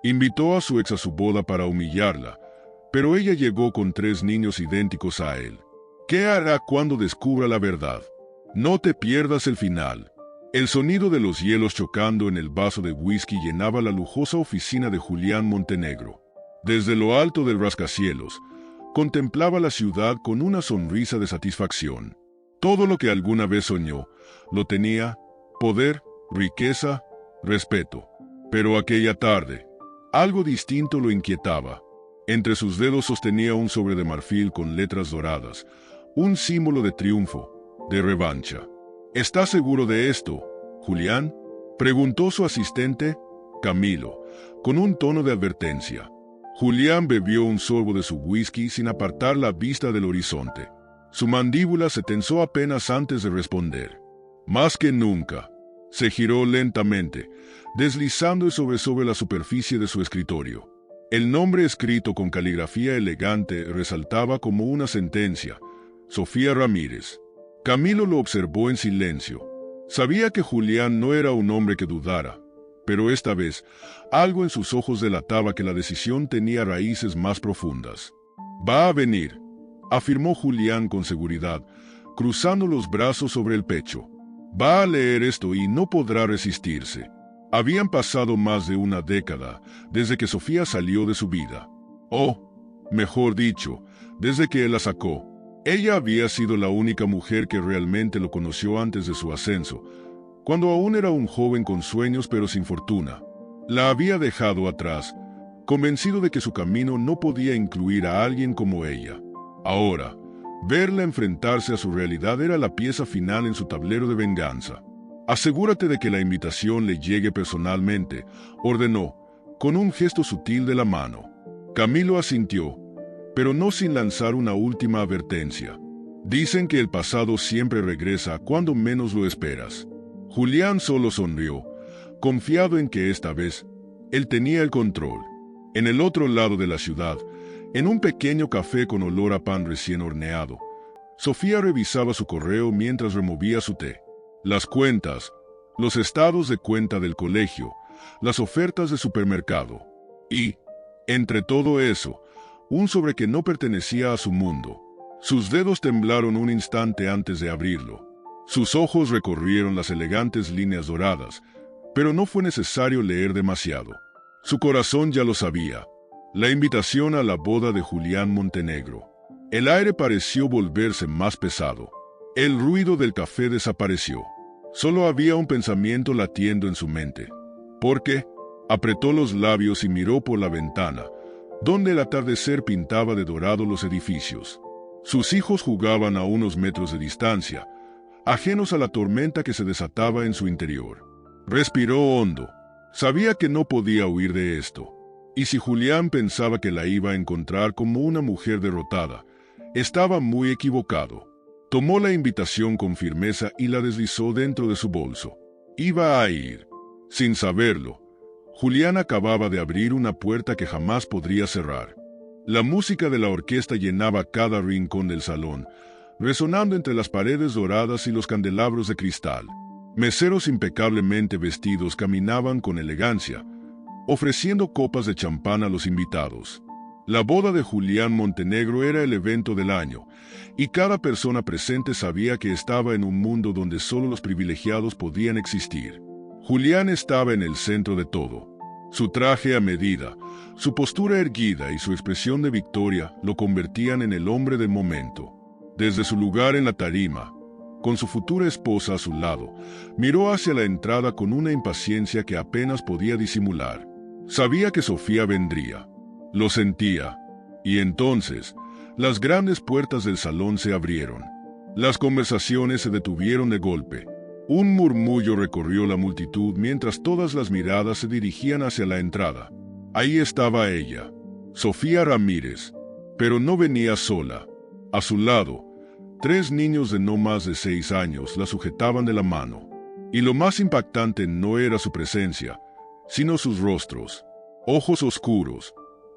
Invitó a su ex a su boda para humillarla, pero ella llegó con 3 niños idénticos a él. ¿Qué hará cuando descubra la verdad? No te pierdas el final. El sonido de los hielos chocando en el vaso de whisky llenaba la lujosa oficina de Julián Montenegro. Desde lo alto del rascacielos, contemplaba la ciudad con una sonrisa de satisfacción. Todo lo que alguna vez soñó, lo tenía: poder, riqueza, respeto. Pero aquella tarde, algo distinto lo inquietaba. Entre sus dedos sostenía un sobre de marfil con letras doradas, un símbolo de triunfo, de revancha. ¿Estás seguro de esto, Julián?, preguntó su asistente, Camilo, con un tono de advertencia. Julián bebió un sorbo de su whisky sin apartar la vista del horizonte. Su mandíbula se tensó apenas antes de responder. Más que nunca. Se giró lentamente, deslizando sobre la superficie de su escritorio. El nombre escrito con caligrafía elegante resaltaba como una sentencia: Sofía Ramírez. Camilo lo observó en silencio. Sabía que Julián no era un hombre que dudara, pero esta vez algo en sus ojos delataba que la decisión tenía raíces más profundas. «Va a venir», afirmó Julián con seguridad, cruzando los brazos sobre el pecho. «Va a leer esto y no podrá resistirse». Habían pasado más de una década desde que Sofía salió de su vida. O, mejor dicho, desde que él la sacó. Ella había sido la única mujer que realmente lo conoció antes de su ascenso, cuando aún era un joven con sueños pero sin fortuna. La había dejado atrás, convencido de que su camino no podía incluir a alguien como ella. Ahora, verla enfrentarse a su realidad era la pieza final en su tablero de venganza. «Asegúrate de que la invitación le llegue personalmente», ordenó, con un gesto sutil de la mano. Camilo asintió, pero no sin lanzar una última advertencia. «Dicen que el pasado siempre regresa cuando menos lo esperas». Julián solo sonrió, confiado en que esta vez él tenía el control. En el otro lado de la ciudad, en un pequeño café con olor a pan recién horneado, Sofía revisaba su correo mientras removía su té. Las cuentas, los estados de cuenta del colegio, las ofertas de supermercado. Y, entre todo eso, un sobre que no pertenecía a su mundo. Sus dedos temblaron un instante antes de abrirlo. Sus ojos recorrieron las elegantes líneas doradas, pero no fue necesario leer demasiado. Su corazón ya lo sabía. La invitación a la boda de Julián Montenegro. El aire pareció volverse más pesado. El ruido del café desapareció. Solo había un pensamiento latiendo en su mente. Porque apretó los labios y miró por la ventana, donde el atardecer pintaba de dorado los edificios. Sus hijos jugaban a unos metros de distancia, ajenos a la tormenta que se desataba en su interior. Respiró hondo. Sabía que no podía huir de esto. Y si Julián pensaba que la iba a encontrar como una mujer derrotada, estaba muy equivocado. Tomó la invitación con firmeza y la deslizó dentro de su bolso. Iba a ir. Sin saberlo, Julián acababa de abrir una puerta que jamás podría cerrar. La música de la orquesta llenaba cada rincón del salón, resonando entre las paredes doradas y los candelabros de cristal. Meseros impecablemente vestidos caminaban con elegancia, ofreciendo copas de champán a los invitados. La boda de Julián Montenegro era el evento del año, y cada persona presente sabía que estaba en un mundo donde solo los privilegiados podían existir. Julián estaba en el centro de todo. Su traje a medida, su postura erguida y su expresión de victoria lo convertían en el hombre del momento. Desde su lugar en la tarima, con su futura esposa a su lado, miró hacia la entrada con una impaciencia que apenas podía disimular. Sabía que Sofía vendría. Lo sentía. Y entonces, las grandes puertas del salón se abrieron. Las conversaciones se detuvieron de golpe. Un murmullo recorrió la multitud mientras todas las miradas se dirigían hacia la entrada. Ahí estaba ella, Sofía Ramírez, pero no venía sola. A su lado, 3 niños de no más de 6 años la sujetaban de la mano. Y lo más impactante no era su presencia, sino sus rostros. Ojos oscuros,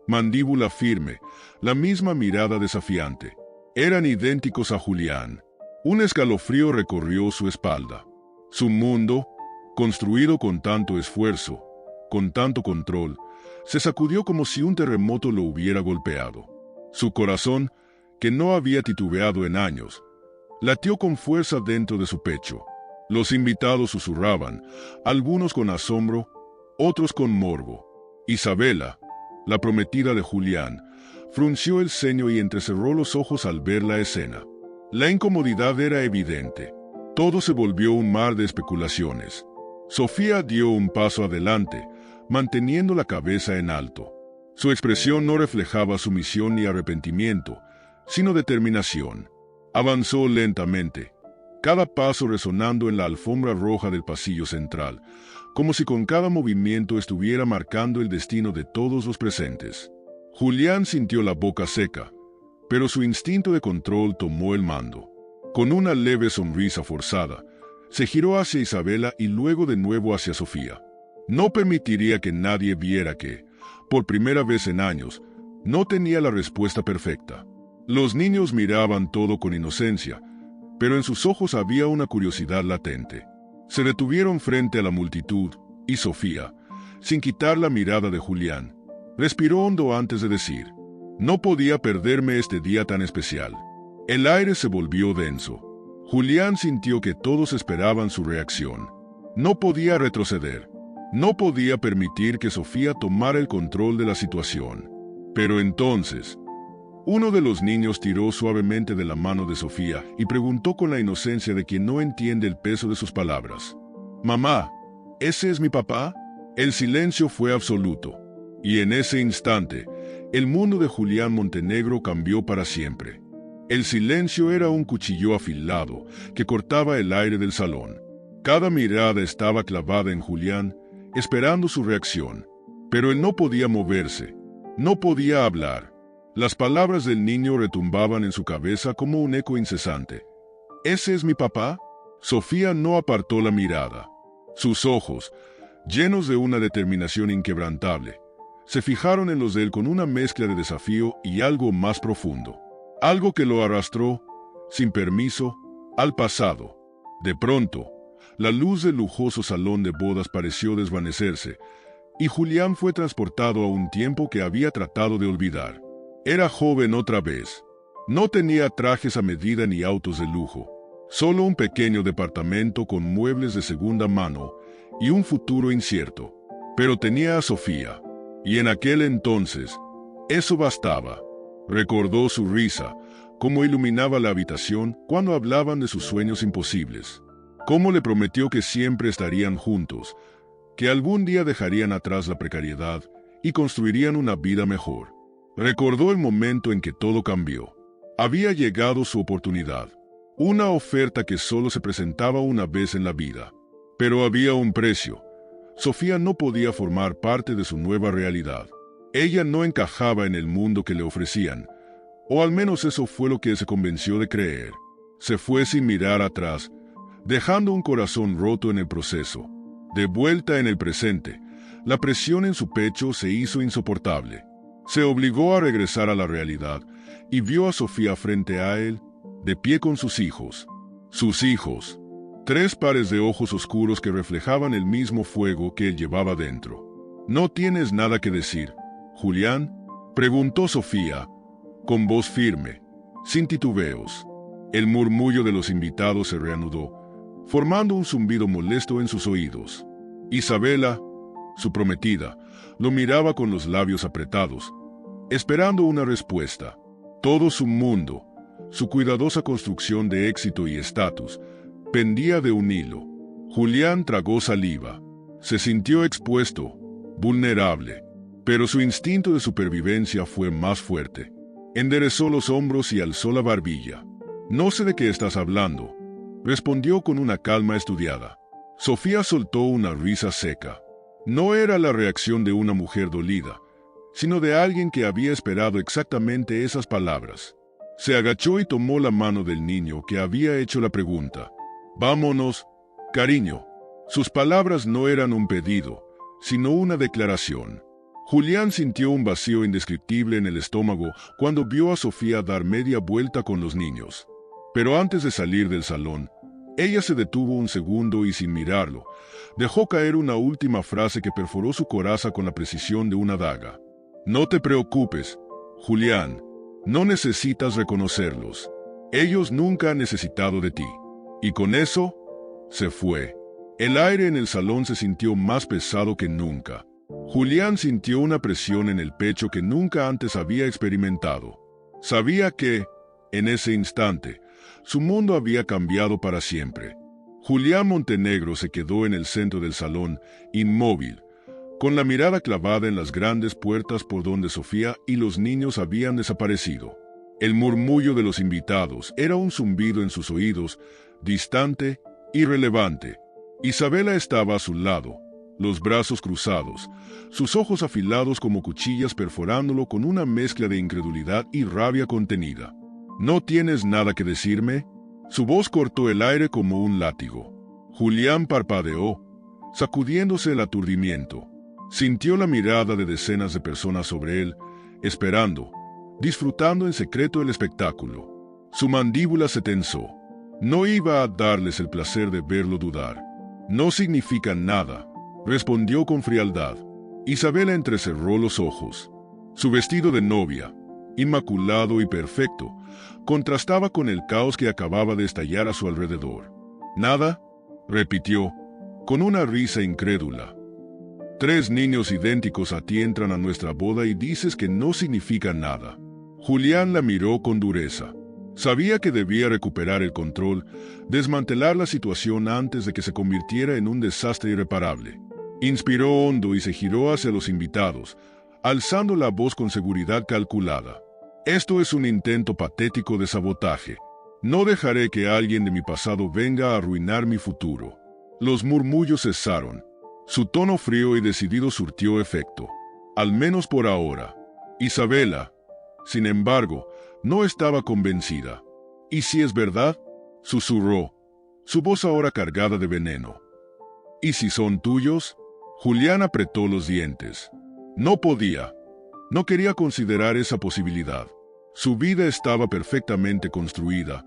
mandíbula firme, la misma mirada desafiante. Eran idénticos a Julián. Un escalofrío recorrió su espalda. Su mundo, construido con tanto esfuerzo, con tanto control, Se sacudió como si un terremoto lo hubiera golpeado. Su corazón, que no había titubeado en años, latió con fuerza dentro de su pecho. Los invitados susurraban, algunos con asombro, otros con morbo. Isabela, la prometida de Julián, frunció el ceño y entrecerró los ojos al ver la escena. La incomodidad era evidente. Todo se volvió un mar de especulaciones. Sofía dio un paso adelante, manteniendo la cabeza en alto. Su expresión no reflejaba sumisión ni arrepentimiento, sino determinación. Avanzó lentamente, cada paso resonando en la alfombra roja del pasillo central, como si con cada movimiento estuviera marcando el destino de todos los presentes. Julián sintió la boca seca, pero su instinto de control tomó el mando. Con una leve sonrisa forzada, se giró hacia Isabela y luego de nuevo hacia Sofía. No permitiría que nadie viera que, por primera vez en años, no tenía la respuesta perfecta. Los niños miraban todo con inocencia, pero en sus ojos había una curiosidad latente. Se detuvieron frente a la multitud, y Sofía, sin quitar la mirada de Julián, respiró hondo antes de decir: «No podía perderme este día tan especial». El aire se volvió denso. Julián sintió que todos esperaban su reacción. No podía retroceder. No podía permitir que Sofía tomara el control de la situación. Pero entonces, uno de los niños tiró suavemente de la mano de Sofía y preguntó con la inocencia de quien no entiende el peso de sus palabras: «Mamá, ¿ese es mi papá?». El silencio fue absoluto, y en ese instante, el mundo de Julián Montenegro cambió para siempre. El silencio era un cuchillo afilado que cortaba el aire del salón. Cada mirada estaba clavada en Julián, esperando su reacción. Pero él no podía moverse, no podía hablar. Las palabras del niño retumbaban en su cabeza como un eco incesante. ¿Ese es mi papá? Sofía no apartó la mirada. Sus ojos, llenos de una determinación inquebrantable, se fijaron en los de él con una mezcla de desafío y algo más profundo. Algo que lo arrastró, sin permiso, al pasado. De pronto, la luz del lujoso salón de bodas pareció desvanecerse, y Julián fue transportado a un tiempo que había tratado de olvidar. Era joven otra vez. No tenía trajes a medida ni autos de lujo, solo un pequeño departamento con muebles de segunda mano y un futuro incierto. Pero tenía a Sofía, y en aquel entonces, eso bastaba. Recordó su risa, cómo iluminaba la habitación cuando hablaban de sus sueños imposibles. Cómo le prometió que siempre estarían juntos, que algún día dejarían atrás la precariedad y construirían una vida mejor. Recordó el momento en que todo cambió. Había llegado su oportunidad, una oferta que solo se presentaba una vez en la vida. Pero había un precio. Sofía no podía formar parte de su nueva realidad. Ella no encajaba en el mundo que le ofrecían, o al menos eso fue lo que se convenció de creer. Se fue sin mirar atrás, dejando un corazón roto en el proceso. De vuelta en el presente, la presión en su pecho se hizo insoportable. Se obligó a regresar a la realidad y vio a Sofía frente a él, de pie con sus hijos. Sus hijos, 3 pares de ojos oscuros que reflejaban el mismo fuego que él llevaba dentro. «¿No tienes nada que decir, Julián?», preguntó Sofía, con voz firme, sin titubeos. El murmullo de los invitados se reanudó, formando un zumbido molesto en sus oídos. Isabela, su prometida, lo miraba con los labios apretados, esperando una respuesta. Todo su mundo, su cuidadosa construcción de éxito y estatus, pendía de un hilo. Julián tragó saliva. Se sintió expuesto, vulnerable, pero su instinto de supervivencia fue más fuerte. Enderezó los hombros y alzó la barbilla. «No sé de qué estás hablando», respondió con una calma estudiada. Sofía soltó una risa seca. No era la reacción de una mujer dolida, sino de alguien que había esperado exactamente esas palabras. Se agachó y tomó la mano del niño que había hecho la pregunta. «Vámonos, cariño». Sus palabras no eran un pedido, sino una declaración. Julián sintió un vacío indescriptible en el estómago cuando vio a Sofía dar media vuelta con los niños. Pero antes de salir del salón, Ella se detuvo un segundo y sin mirarlo, dejó caer una última frase que perforó su coraza con la precisión de una daga. No te preocupes, Julián. No necesitas reconocerlos. Ellos nunca han necesitado de ti. Y con eso, se fue. El aire en el salón se sintió más pesado que nunca. Julián sintió una presión en el pecho que nunca antes había experimentado. Sabía que, en ese instante, su mundo había cambiado para siempre. Julián Montenegro se quedó en el centro del salón, inmóvil, con la mirada clavada en las grandes puertas por donde Sofía y los niños habían desaparecido. El murmullo de los invitados era un zumbido en sus oídos, distante, irrelevante. Isabela estaba a su lado, los brazos cruzados, sus ojos afilados como cuchillas perforándolo con una mezcla de incredulidad y rabia contenida. ¿No tienes nada que decirme? Su voz cortó el aire como un látigo. Julián parpadeó, sacudiéndose el aturdimiento. Sintió la mirada de decenas de personas sobre él, esperando, disfrutando en secreto el espectáculo. Su mandíbula se tensó. No iba a darles el placer de verlo dudar. No significa nada, respondió con frialdad. Isabela entrecerró los ojos. Su vestido de novia, inmaculado y perfecto, contrastaba con el caos que acababa de estallar a su alrededor. ¿Nada?, repitió, con una risa incrédula. 3 niños idénticos a ti entran a nuestra boda y dices que no significa nada. Julián la miró con dureza. Sabía que debía recuperar el control, desmantelar la situación antes de que se convirtiera en un desastre irreparable. Inspiró hondo y se giró hacia los invitados, alzando la voz con seguridad calculada. Esto es un intento patético de sabotaje. No dejaré que alguien de mi pasado venga a arruinar mi futuro. Los murmullos cesaron. Su tono frío y decidido surtió efecto. Al menos por ahora. Isabela, sin embargo, no estaba convencida. ¿Y si es verdad?, susurró, su voz ahora cargada de veneno. ¿Y si son tuyos? Julián apretó los dientes. No podía. No quería considerar esa posibilidad. Su vida estaba perfectamente construida,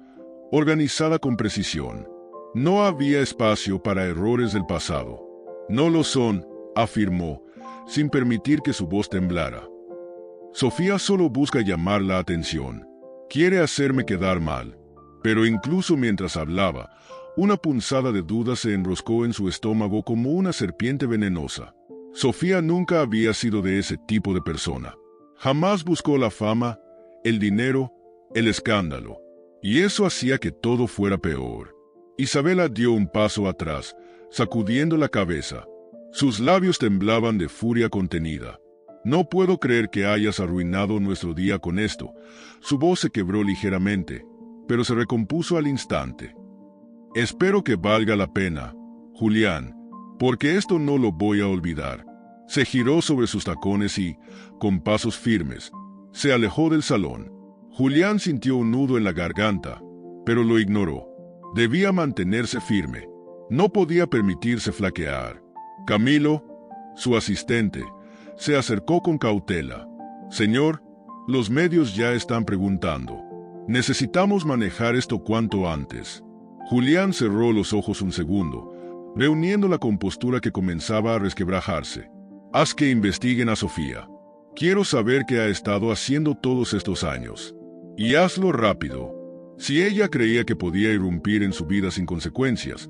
organizada con precisión. No había espacio para errores del pasado. No lo son, afirmó, sin permitir que su voz temblara. Sofía solo busca llamar la atención. Quiere hacerme quedar mal. Pero incluso mientras hablaba, una punzada de duda se enroscó en su estómago como una serpiente venenosa. Sofía nunca había sido de ese tipo de persona. Jamás buscó la fama, el dinero, el escándalo. Y eso hacía que todo fuera peor. Isabela dio un paso atrás, sacudiendo la cabeza. Sus labios temblaban de furia contenida. No puedo creer que hayas arruinado nuestro día con esto. Su voz se quebró ligeramente, pero se recompuso al instante. Espero que valga la pena, Julián, porque esto no lo voy a olvidar. Se giró sobre sus tacones y, con pasos firmes, se alejó del salón. Julián sintió un nudo en la garganta, pero lo ignoró. Debía mantenerse firme. No podía permitirse flaquear. Camilo, su asistente, se acercó con cautela. Señor, los medios ya están preguntando. Necesitamos manejar esto cuanto antes. Julián cerró los ojos un segundo, reuniendo la compostura que comenzaba a resquebrajarse. Haz que investiguen a Sofía. Quiero saber qué ha estado haciendo todos estos años. Y hazlo rápido. Si ella creía que podía irrumpir en su vida sin consecuencias,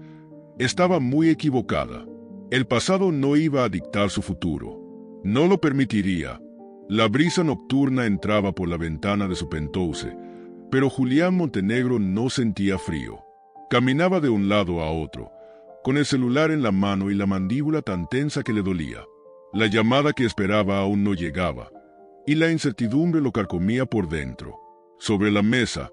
estaba muy equivocada. El pasado no iba a dictar su futuro. No lo permitiría. La brisa nocturna entraba por la ventana de su penthouse, pero Julián Montenegro no sentía frío. Caminaba de un lado a otro, con el celular en la mano y la mandíbula tan tensa que le dolía. La llamada que esperaba aún no llegaba, y la incertidumbre lo carcomía por dentro. Sobre la mesa,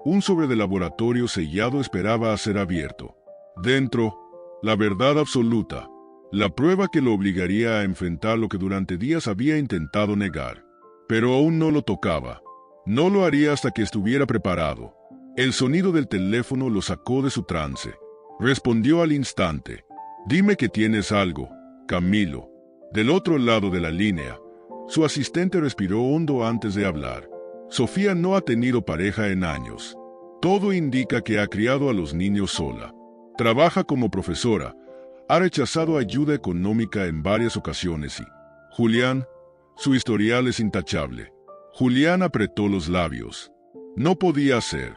un sobre de laboratorio sellado esperaba a ser abierto. Dentro, la verdad absoluta, la prueba que lo obligaría a enfrentar lo que durante días había intentado negar. Pero aún no lo tocaba. No lo haría hasta que estuviera preparado. El sonido del teléfono lo sacó de su trance. Respondió al instante. Dime que tienes algo, Camilo. Del otro lado de la línea, su asistente respiró hondo antes de hablar. Sofía no ha tenido pareja en años. Todo indica que ha criado a los niños sola. Trabaja como profesora. Ha rechazado ayuda económica en varias ocasiones y... Julián, su historial es intachable. Julián apretó los labios. No podía ser.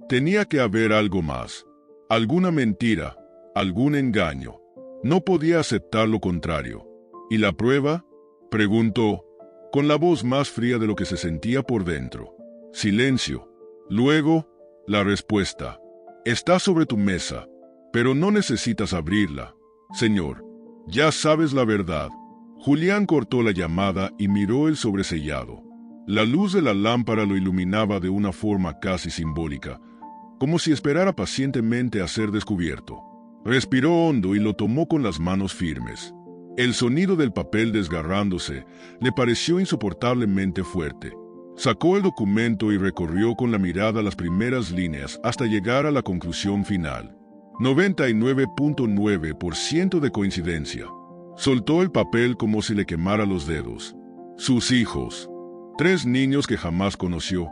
Tenía que haber algo más. Alguna mentira, algún engaño. No podía aceptar lo contrario. ¿Y la prueba?, preguntó, con la voz más fría de lo que se sentía por dentro. Silencio. Luego, la respuesta. Está sobre tu mesa, pero no necesitas abrirla. Señor, ya sabes la verdad. Julián cortó la llamada y miró el sobresellado. La luz de la lámpara lo iluminaba de una forma casi simbólica, como si esperara pacientemente a ser descubierto. Respiró hondo y lo tomó con las manos firmes. El sonido del papel desgarrándose le pareció insoportablemente fuerte. Sacó el documento y recorrió con la mirada las primeras líneas hasta llegar a la conclusión final. 99.9% de coincidencia. Soltó el papel como si le quemara los dedos. Sus hijos. 3 niños que jamás conoció,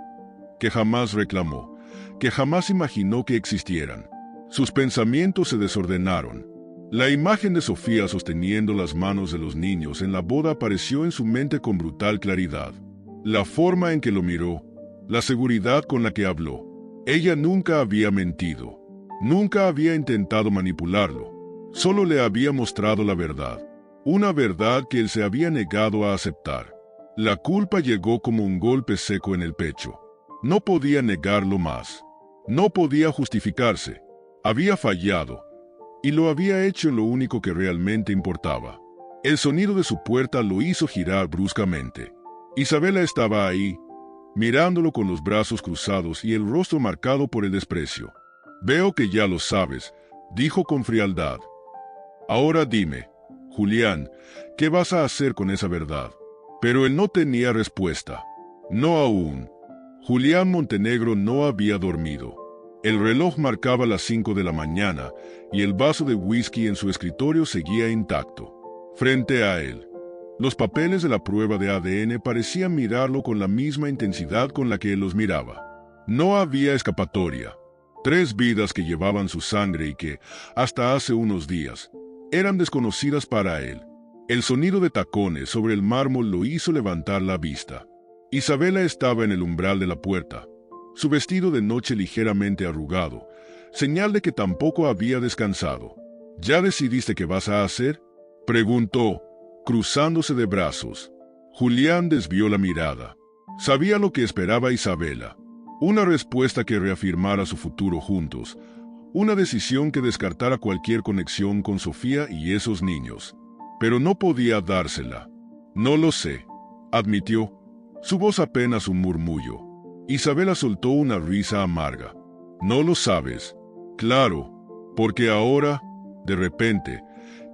que jamás reclamó, que jamás imaginó que existieran. Sus pensamientos se desordenaron. La imagen de Sofía sosteniendo las manos de los niños en la boda apareció en su mente con brutal claridad. La forma en que lo miró, la seguridad con la que habló. Ella nunca había mentido, nunca había intentado manipularlo, solo le había mostrado la verdad, una verdad que él se había negado a aceptar. La culpa llegó como un golpe seco en el pecho. No podía negarlo más, no podía justificarse. Había fallado, y lo había hecho en lo único que realmente importaba. El sonido de su puerta lo hizo girar bruscamente. Isabela estaba ahí, mirándolo con los brazos cruzados y el rostro marcado por el desprecio. «Veo que ya lo sabes», dijo con frialdad. «Ahora dime, Julián, ¿qué vas a hacer con esa verdad?» Pero él no tenía respuesta. No aún. Julián Montenegro no había dormido. El reloj marcaba las 5 de la mañana y el vaso de whisky en su escritorio seguía intacto. Frente a él, los papeles de la prueba de ADN parecían mirarlo con la misma intensidad con la que él los miraba. No había escapatoria. 3 vidas que llevaban su sangre y que, hasta hace unos días, eran desconocidas para él. El sonido de tacones sobre el mármol lo hizo levantar la vista. Isabela estaba en el umbral de la puerta, su vestido de noche ligeramente arrugado, señal de que tampoco había descansado. ¿Ya decidiste qué vas a hacer?, preguntó, cruzándose de brazos. Julián desvió la mirada. Sabía lo que esperaba Isabela. Una respuesta que reafirmara su futuro juntos. Una decisión que descartara cualquier conexión con Sofía y esos niños. Pero no podía dársela. «No lo sé», admitió, su voz apenas un murmullo. Isabela soltó una risa amarga. «¿No lo sabes?» «Claro, porque ahora, de repente,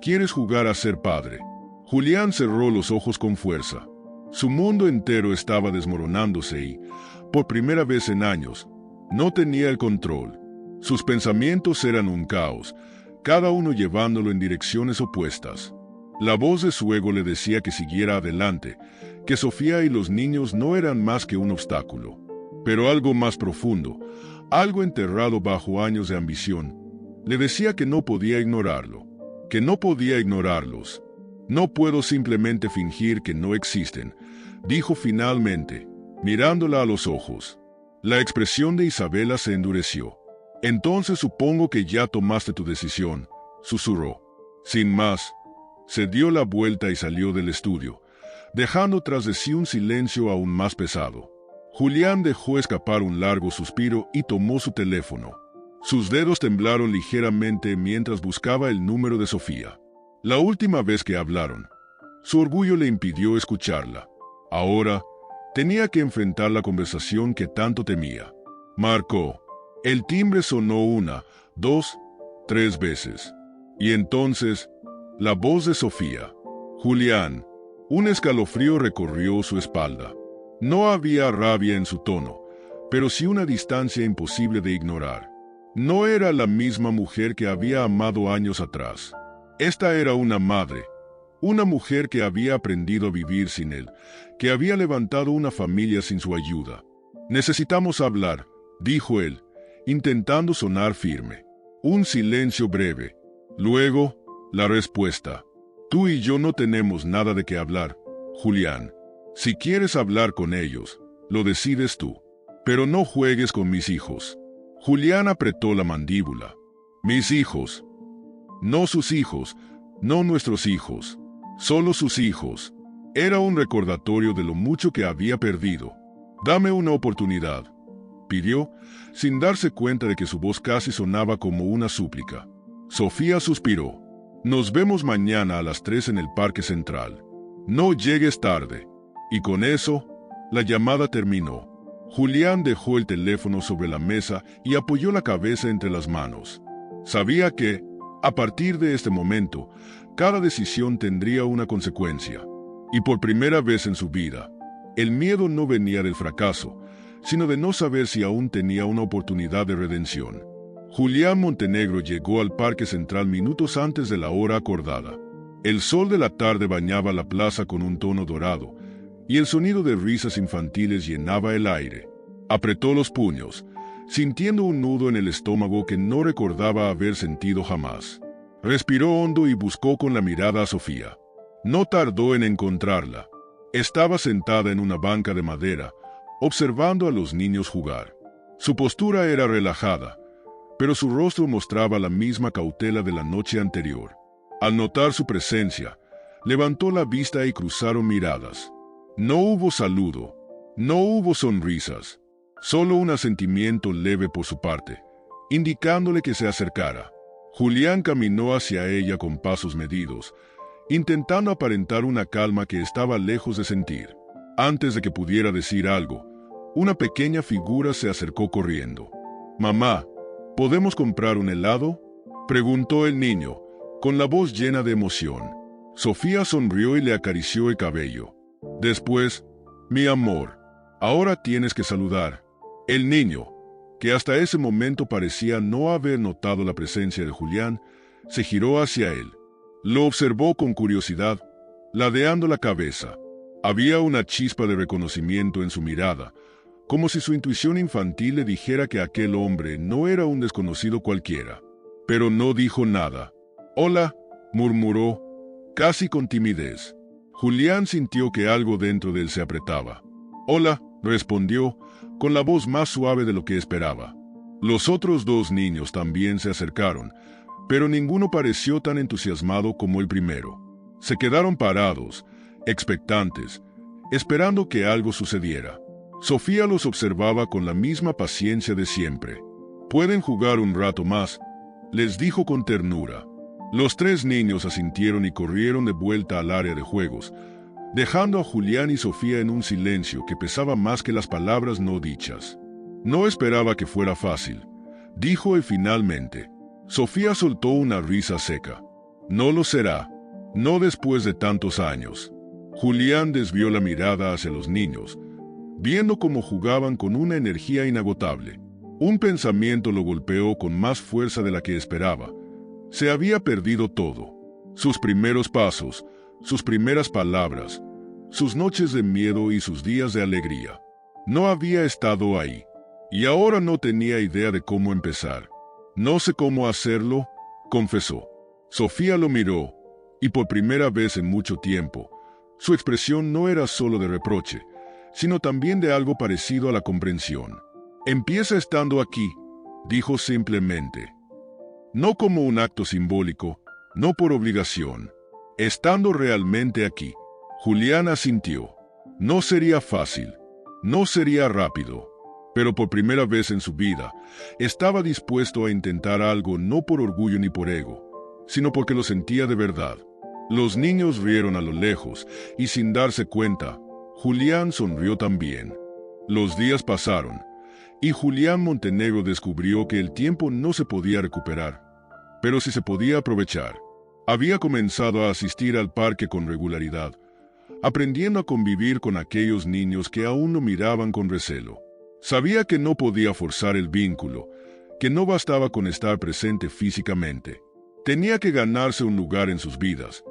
quieres jugar a ser padre». Julián cerró los ojos con fuerza. Su mundo entero estaba desmoronándose y, por primera vez en años, no tenía el control. Sus pensamientos eran un caos, cada uno llevándolo en direcciones opuestas. La voz de su ego le decía que siguiera adelante, que Sofía y los niños no eran más que un obstáculo. Pero algo más profundo, algo enterrado bajo años de ambición, le decía que no podía ignorarlo, que no podía ignorarlos. «No puedo simplemente fingir que no existen», dijo finalmente, mirándola a los ojos. La expresión de Isabela se endureció. «Entonces supongo que ya tomaste tu decisión», susurró. Sin más, se dio la vuelta y salió del estudio, dejando tras de sí un silencio aún más pesado. Julián dejó escapar un largo suspiro y tomó su teléfono. Sus dedos temblaron ligeramente mientras buscaba el número de Sofía. La última vez que hablaron, su orgullo le impidió escucharla. Ahora, tenía que enfrentar la conversación que tanto temía. Marcó. El timbre sonó 1, 2, 3 veces. Y entonces, la voz de Sofía. «Julián». Un escalofrío recorrió su espalda. No había rabia en su tono, pero sí una distancia imposible de ignorar. No era la misma mujer que había amado años atrás. Esta era una madre, una mujer que había aprendido a vivir sin él, que había levantado una familia sin su ayuda. «Necesitamos hablar», dijo él, intentando sonar firme. Un silencio breve. Luego, la respuesta. Tú y yo no tenemos nada de qué hablar, Julián. Si quieres hablar con ellos, lo decides tú. Pero no juegues con mis hijos. Julián apretó la mandíbula. Mis hijos. No sus hijos, no nuestros hijos. Solo sus hijos. Era un recordatorio de lo mucho que había perdido. Dame una oportunidad, pidió, sin darse cuenta de que su voz casi sonaba como una súplica. Sofía suspiró. Nos vemos mañana a las 3 en el Parque Central. No llegues tarde. Y con eso, la llamada terminó. Julián dejó el teléfono sobre la mesa y apoyó la cabeza entre las manos. Sabía que, a partir de este momento, cada decisión tendría una consecuencia. Y por primera vez en su vida, el miedo no venía del fracaso, sino de no saber si aún tenía una oportunidad de redención. Julián Montenegro llegó al Parque Central minutos antes de la hora acordada. El sol de la tarde bañaba la plaza con un tono dorado, y el sonido de risas infantiles llenaba el aire. Apretó los puños, sintiendo un nudo en el estómago que no recordaba haber sentido jamás. Respiró hondo y buscó con la mirada a Sofía. No tardó en encontrarla. Estaba sentada en una banca de madera, observando a los niños jugar. Su postura era relajada, pero su rostro mostraba la misma cautela de la noche anterior. Al notar su presencia, levantó la vista y cruzaron miradas. No hubo saludo, no hubo sonrisas, solo un asentimiento leve por su parte, indicándole que se acercara. Julián caminó hacia ella con pasos medidos, intentando aparentar una calma que estaba lejos de sentir. Antes de que pudiera decir algo, una pequeña figura se acercó corriendo. «Mamá, ¿podemos comprar un helado?», preguntó el niño, con la voz llena de emoción. Sofía sonrió y le acarició el cabello. Después, «Mi amor, ahora tienes que saludar». El niño, que hasta ese momento parecía no haber notado la presencia de Julián, se giró hacia él. Lo observó con curiosidad, ladeando la cabeza. Había una chispa de reconocimiento en su mirada, como si su intuición infantil le dijera que aquel hombre no era un desconocido cualquiera. Pero no dijo nada. «Hola», murmuró, casi con timidez. Julián sintió que algo dentro de él se apretaba. «Hola», respondió, con la voz más suave de lo que esperaba. Los otros dos niños también se acercaron, pero ninguno pareció tan entusiasmado como el primero. Se quedaron parados, expectantes, esperando que algo sucediera. Sofía los observaba con la misma paciencia de siempre. «Pueden jugar un rato más», les dijo con ternura. Los tres niños asintieron y corrieron de vuelta al área de juegos, dejando a Julián y Sofía en un silencio que pesaba más que las palabras no dichas. «No esperaba que fuera fácil», dijo él finalmente. Sofía soltó una risa seca. «No lo será, no después de tantos años». Julián desvió la mirada hacia los niños, viendo cómo jugaban con una energía inagotable. Un pensamiento lo golpeó con más fuerza de la que esperaba. Se había perdido todo. Sus primeros pasos, sus primeras palabras, sus noches de miedo y sus días de alegría. No había estado ahí. Y ahora no tenía idea de cómo empezar. «No sé cómo hacerlo», confesó. Sofía lo miró, y por primera vez en mucho tiempo, su expresión no era solo de reproche, sino también de algo parecido a la comprensión. «Empieza estando aquí», dijo simplemente. No como un acto simbólico, no por obligación. Estando realmente aquí. Julián asintió. No sería fácil, no sería rápido, pero por primera vez en su vida, estaba dispuesto a intentar algo no por orgullo ni por ego, sino porque lo sentía de verdad. Los niños rieron a lo lejos, y sin darse cuenta, Julián sonrió también. Los días pasaron, y Julián Montenegro descubrió que el tiempo no se podía recuperar, pero sí se podía aprovechar. Había comenzado a asistir al parque con regularidad, aprendiendo a convivir con aquellos niños que aún lo miraban con recelo. Sabía que no podía forzar el vínculo, que no bastaba con estar presente físicamente. Tenía que ganarse un lugar en sus vidas,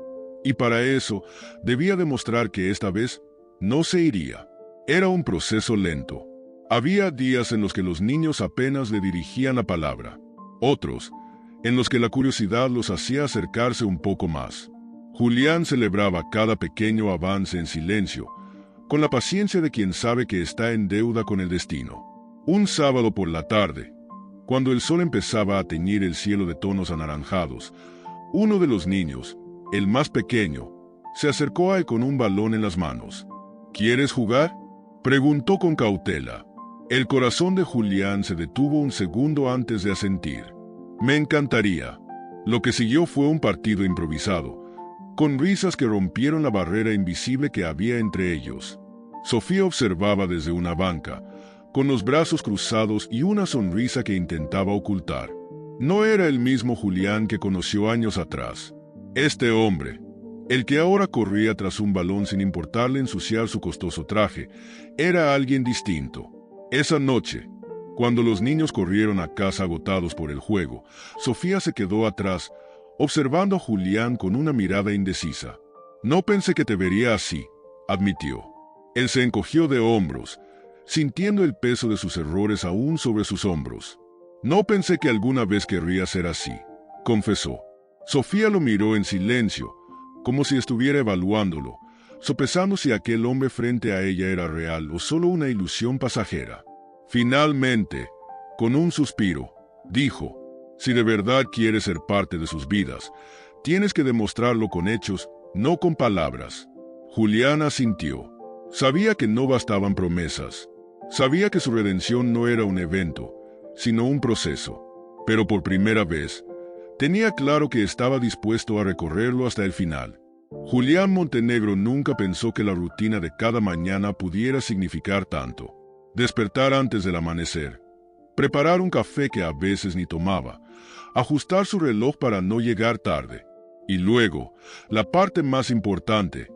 y para eso debía demostrar que esta vez no se iría. Era un proceso lento. Había días en los que los niños apenas le dirigían la palabra. Otros, en los que la curiosidad los hacía acercarse un poco más. Julián celebraba cada pequeño avance en silencio, con la paciencia de quien sabe que está en deuda con el destino. Un sábado por la tarde, cuando el sol empezaba a teñir el cielo de tonos anaranjados, uno de los niños, el más pequeño, se acercó a él con un balón en las manos. ¿Quieres jugar?, preguntó con cautela. El corazón de Julián se detuvo un segundo antes de asentir. Me encantaría. Lo que siguió fue un partido improvisado, con risas que rompieron la barrera invisible que había entre ellos. Sofía observaba desde una banca, con los brazos cruzados y una sonrisa que intentaba ocultar. No era el mismo Julián que conoció años atrás. Este hombre, el que ahora corría tras un balón sin importarle ensuciar su costoso traje, era alguien distinto. Esa noche, cuando los niños corrieron a casa agotados por el juego, Sofía se quedó atrás, observando a Julián con una mirada indecisa. No pensé que te vería así, admitió. Él se encogió de hombros, sintiendo el peso de sus errores aún sobre sus hombros. No pensé que alguna vez querría ser así, confesó. Sofía lo miró en silencio, como si estuviera evaluándolo, sopesando si aquel hombre frente a ella era real o solo una ilusión pasajera. Finalmente, con un suspiro, dijo: si de verdad quieres ser parte de sus vidas, tienes que demostrarlo con hechos, no con palabras. Julián asintió. Sabía que no bastaban promesas. Sabía que su redención no era un evento, sino un proceso. Pero por primera vez, tenía claro que estaba dispuesto a recorrerlo hasta el final. Julián Montenegro nunca pensó que la rutina de cada mañana pudiera significar tanto. Despertar antes del amanecer, preparar un café que a veces ni tomaba, ajustar su reloj para no llegar tarde, y luego, la parte más importante,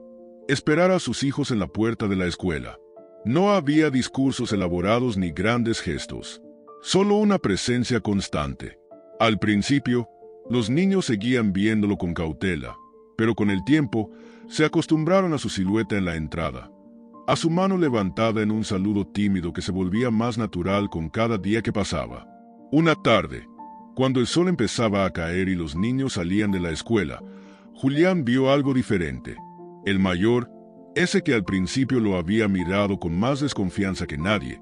esperar a sus hijos en la puerta de la escuela. No había discursos elaborados ni grandes gestos, solo una presencia constante. Al principio, los niños seguían viéndolo con cautela, pero con el tiempo se acostumbraron a su silueta en la entrada, a su mano levantada en un saludo tímido que se volvía más natural con cada día que pasaba. Una tarde, cuando el sol empezaba a caer y los niños salían de la escuela, Julián vio algo diferente. El mayor, ese que al principio lo había mirado con más desconfianza que nadie,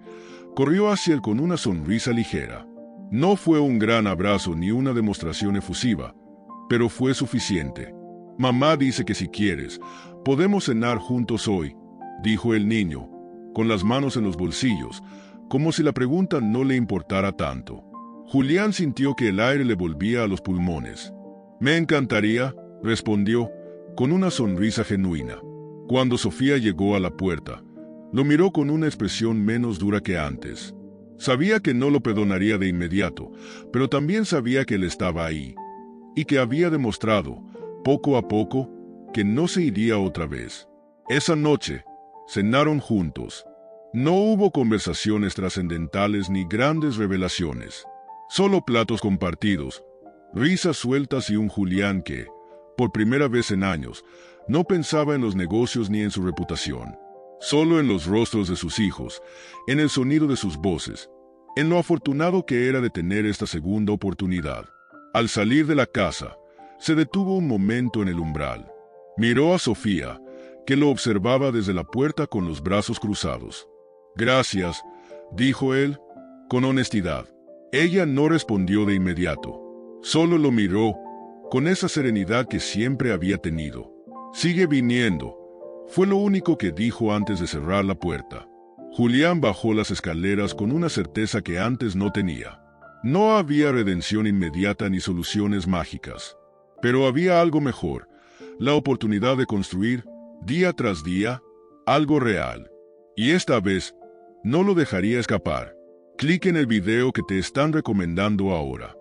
corrió hacia él con una sonrisa ligera. No fue un gran abrazo ni una demostración efusiva, pero fue suficiente. Mamá dice que si quieres, podemos cenar juntos hoy, dijo el niño, con las manos en los bolsillos, como si la pregunta no le importara tanto. Julián sintió que el aire le volvía a los pulmones. Me encantaría, respondió, con una sonrisa genuina. Cuando Sofía llegó a la puerta, lo miró con una expresión menos dura que antes. Sabía que no lo perdonaría de inmediato, pero también sabía que él estaba ahí, y que había demostrado, poco a poco, que no se iría otra vez. Esa noche, cenaron juntos. No hubo conversaciones trascendentales ni grandes revelaciones. Solo platos compartidos, risas sueltas y un Julián que, por primera vez en años, no pensaba en los negocios ni en su reputación. Solo en los rostros de sus hijos, en el sonido de sus voces, en lo afortunado que era de tener esta segunda oportunidad. Al salir de la casa, se detuvo un momento en el umbral. Miró a Sofía, que lo observaba desde la puerta con los brazos cruzados. Gracias, dijo él, con honestidad. Ella no respondió de inmediato. Solo lo miró, con esa serenidad que siempre había tenido. Sigue viniendo, fue lo único que dijo antes de cerrar la puerta. Julián bajó las escaleras con una certeza que antes no tenía. No había redención inmediata ni soluciones mágicas. Pero había algo mejor, la oportunidad de construir, día tras día, algo real. Y esta vez, no lo dejaría escapar. Clic en el video que te están recomendando ahora.